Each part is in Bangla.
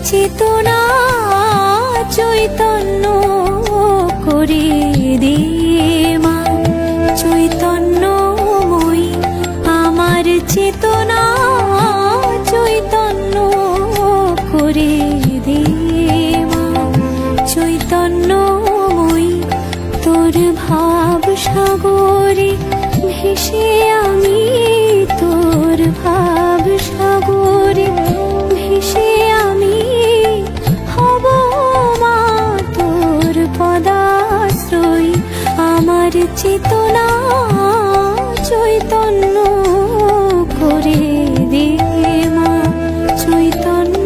চেতনা চৈতন্য করে দে মা, চৈতন্যময়ী আমার চেতনা চৈতন্য করে দে মা, চৈতন্যময়ী তোর ভাব সাগরে ভেসে আমি, তোর ভাব সাগরে ভেসে আমি হব মা তোর পদাশ্রয়ী, আমার চেতনা চৈতন্য করে দে মা, চৈতন্য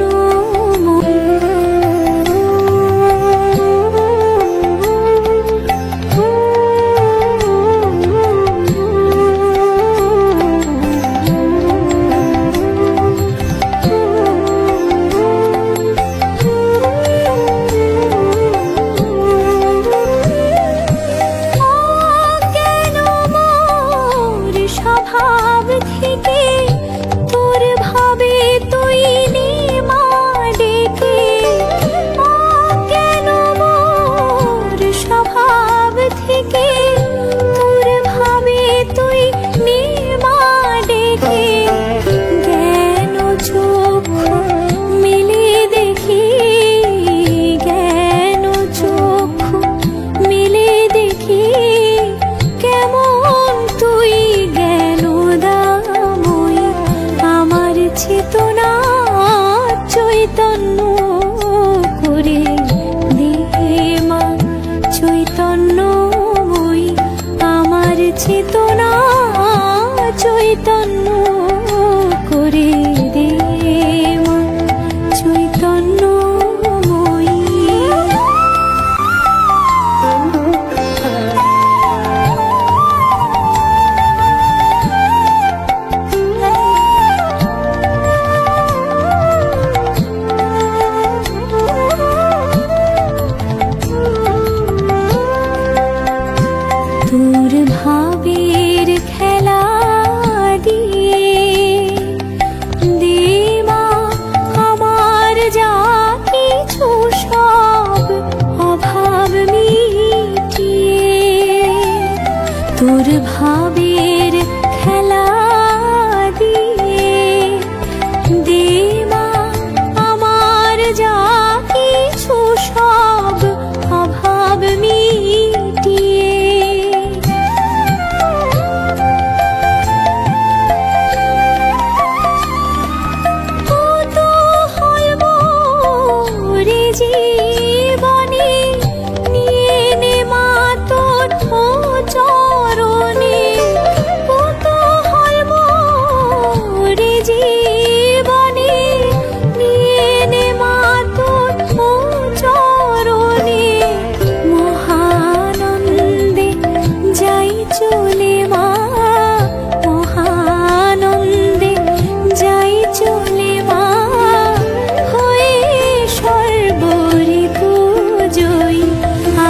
চেতনা চৈতন্য করে দে মা, চৈতন্যময়ী আমার চেতনা চৈতন্য করে দে মা, চৈতন্যময়ী। তোর ভাবের খেলা দিয়ে দে মা আমার যা কিছু সব অভাব মিটিয়ে, তোর ভাবের খেলা দিয়ে দে মা আমার যা কিছু সব অভাব মিটিয়ে, জীবনে নিয়ে নে মা তোর চরণে, কত হয় মোরে জীবনে নিয়ে নে মা তোর চরণে, মহানন্দে যাই চলে মা, মহানন্দে যাই চলে মা,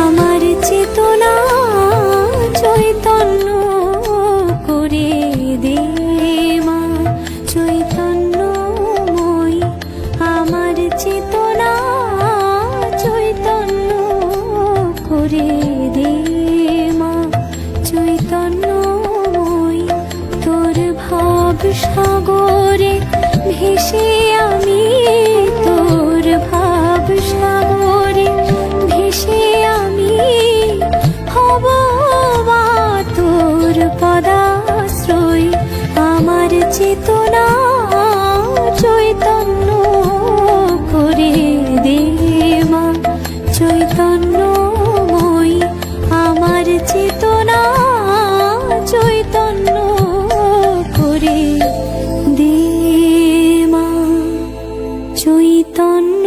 আমার চেতনা চৈতন্য করে দে মা, চৈতন্যময়ী আমার চেতনা চৈতন্য করে দে মা, চৈতন্যময়ী তোর ভাব সাগরে ভেসে আমি, তোর ভাব সাগরে ভেসে আমি হব মা তোর পদাশ্রয়ী, আমার চেতনা চৈতন্য করে দে মা, চৈতন্যময়ী আমার চেতনা চৈতন্য করে দে মা, চৈতন্য।